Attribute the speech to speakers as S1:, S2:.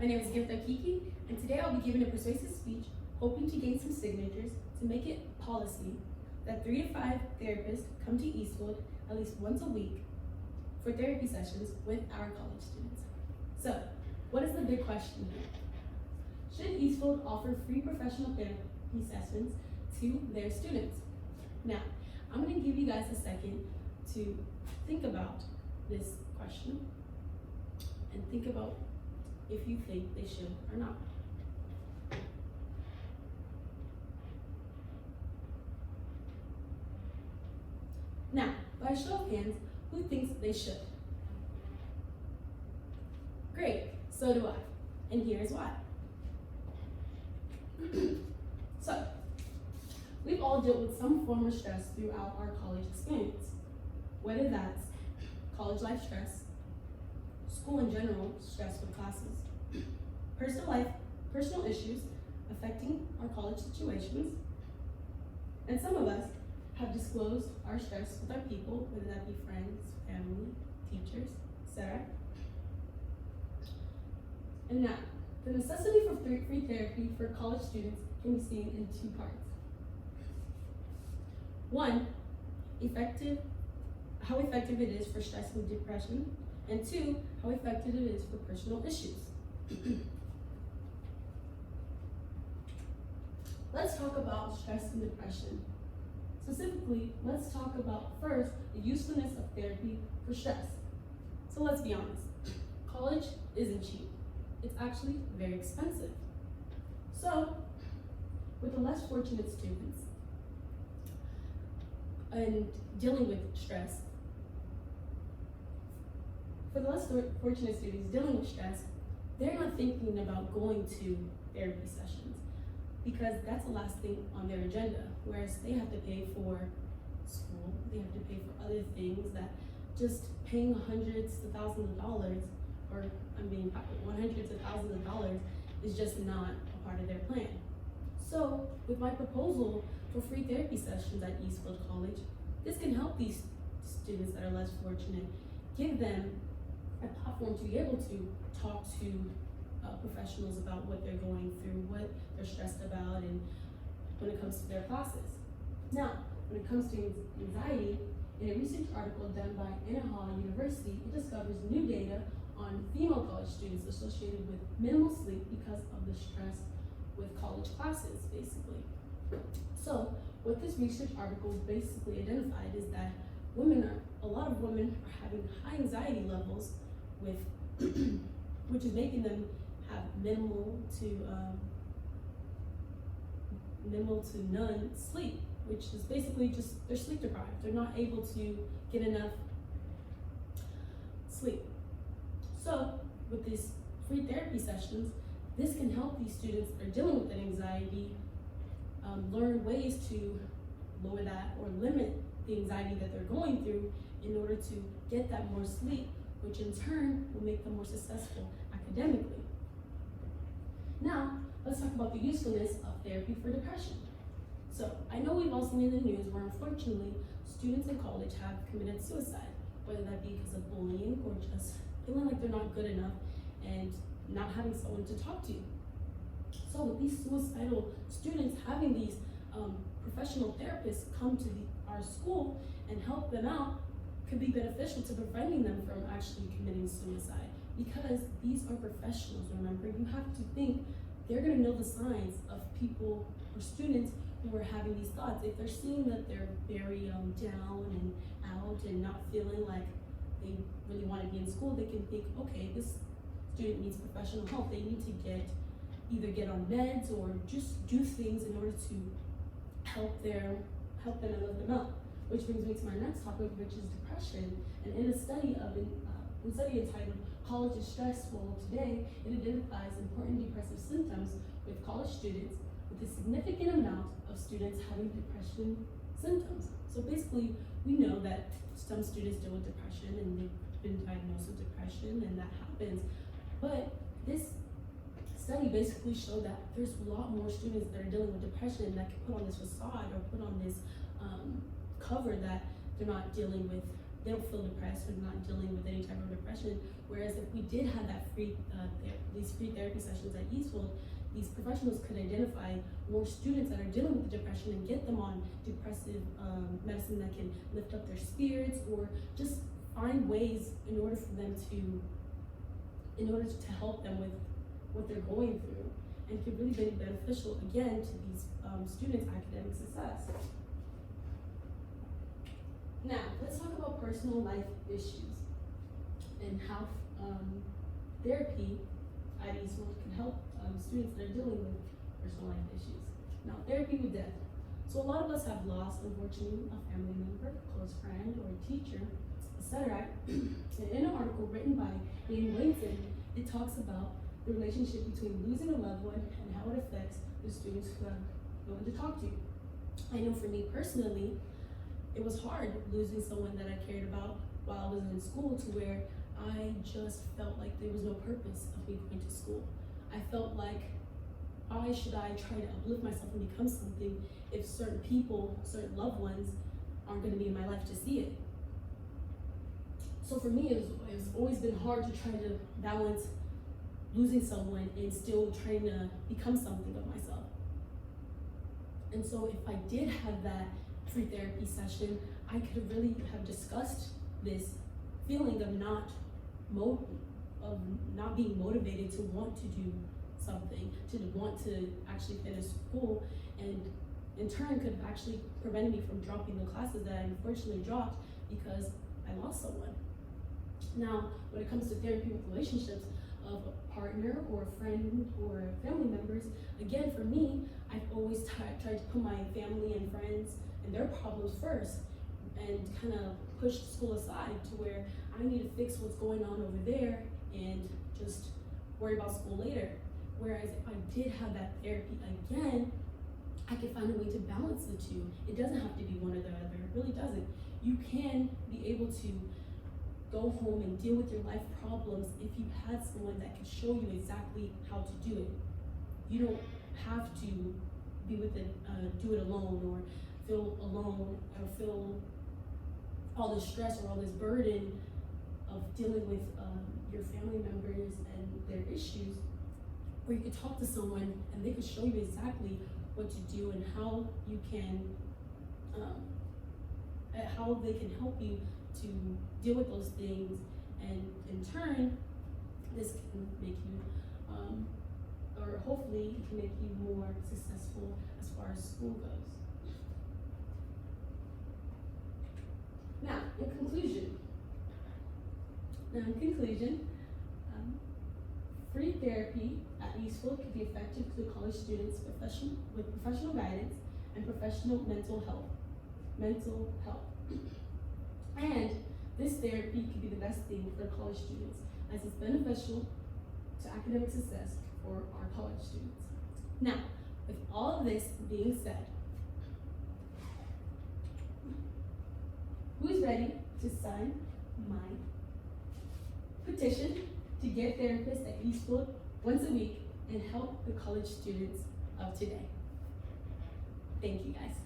S1: My name is Gifta Kiki, and today I'll be giving a persuasive speech hoping to gain some signatures to make it policy that 3 to 5 therapists come to Eastfield at least once a week for therapy sessions with our college students. So, what is the big question here? Should Eastfield offer free professional therapy sessions to their students? Now, I'm going to give you guys a second to think about this question and think about if you think they should or not. Now, by a show of hands, who thinks they should? Great, so do I, and here's why. So, we've all dealt with some form of stress throughout our college experience, whether that's college life stress, school in general, stress with classes, personal issues affecting our college situations, and some of us have disclosed our stress with our people, whether that be friends, family, teachers, etc. And now, the necessity for free therapy for college students can be seen in 2 parts. 1, how effective it is for stress and depression, and 2, how effective it is for personal issues. Let's talk about stress and depression. Specifically, let's talk about first the usefulness of therapy for stress. So let's be honest, college isn't cheap. It's actually very expensive. So, with the less fortunate students and dealing with stress, for the less fortunate students dealing with stress, they're not thinking about going to therapy sessions because that's the last thing on their agenda. Whereas they have to pay for school, they have to pay for other things that just paying hundreds to thousands of dollars, or hundreds of thousands of dollars is just not a part of their plan. So with my proposal for free therapy sessions at Eastfield College, this can help these students that are less fortunate, give them a platform to be able to talk to professionals about what they're going through, what they're stressed about, and when it comes to their classes. Now, when it comes to anxiety, in a research article done by University, it discovers new data on female college students associated with minimal sleep because of the stress with college classes, basically. So, what this research article basically identified is that a lot of women are having high anxiety levels with, which is making them have minimal to none sleep, which is basically just they're sleep deprived. They're not able to get enough sleep. So with these free therapy sessions, this can help these students that are dealing with that anxiety learn ways to lower that or limit the anxiety that they're going through in order to get that more sleep, which in turn will make them more successful academically. Now, let's talk about the usefulness of therapy for depression. So, I know we've all seen in the news where unfortunately students in college have committed suicide, whether that be because of bullying or just feeling like they're not good enough and not having someone to talk to. So with these suicidal students, having these professional therapists come to our school and help them out could be beneficial to preventing them from actually committing suicide, because these are professionals. Remember, you have to think they're going to know the signs of people or students who are having these thoughts. If they're seeing that they're very down and out and not feeling like they really want to be in school, they can think, okay, this student needs professional help. They need to either get on meds or just do things in order to help them and lift them up. Which brings me to my next topic, which is depression. And in a study entitled "College is Stressful Today," it identifies important depressive symptoms with college students, with a significant amount of students having depression symptoms. So basically, we know that some students deal with depression and they've been diagnosed with depression, and that happens. But this study basically showed that there's a lot more students that are dealing with depression that can put on this facade or put on this cover that they're not dealing with they don't feel depressed or not dealing with any type of depression. Whereas if we did have that these free therapy sessions at Eastfield, these professionals could identify more students that are dealing with depression and get them on depressive medicine that can lift up their spirits, or just find ways in order to help them with what they're going through, and could really be beneficial again to these students' academic success. Now, let's talk about personal life issues and how therapy at Eastfield can help students that are dealing with personal life issues. Now, therapy with death. So a lot of us have lost, unfortunately, a family member, a close friend, or a teacher, etc. And in an article written by Ian Williamson, it talks about the relationship between losing a loved one and how it affects the students who have no one to talk to. I know for me personally, it was hard losing someone that I cared about while I was in school, to where I just felt like there was no purpose of me going to school. I felt like, why should I try to uplift myself and become something if certain people, certain loved ones aren't going to be in my life to see it? So for me, it's always been hard to try to balance losing someone and still trying to become something of myself. And so if I did have that free therapy session, I could really have discussed this feeling of not being motivated to want to do something, to want to actually finish school, and in turn could have actually prevented me from dropping the classes that I unfortunately dropped because I lost someone. Now, when it comes to therapy with relationships of a partner or a friend or family members, again, for me, I've always tried to put my family and friends and their problems first, and kind of push school aside to where I need to fix what's going on over there and just worry about school later. Whereas if I did have that therapy again, I could find a way to balance the two. It doesn't have to be one or the other. It really doesn't. You can be able to go home and deal with your life problems if you had someone that could show you exactly how to do it. You don't have to be with it, do it alone, or feel alone, or feel all this stress or all this burden of dealing with your family members and their issues. Or you could talk to someone and they could show you exactly what to do and how you can, how they can help you to deal with those things, and in turn, this can make you, or hopefully it can make you more successful as far as school goes. Now, in conclusion, free therapy at Eastfield could be effective to college students with professional guidance and professional mental health. And this therapy could be the best thing for college students, as it's beneficial to academic success for our college students. Now, with all of this being said, who's ready to sign my petition to get therapists at Eastfield once a week and help the college students of today? Thank you, guys.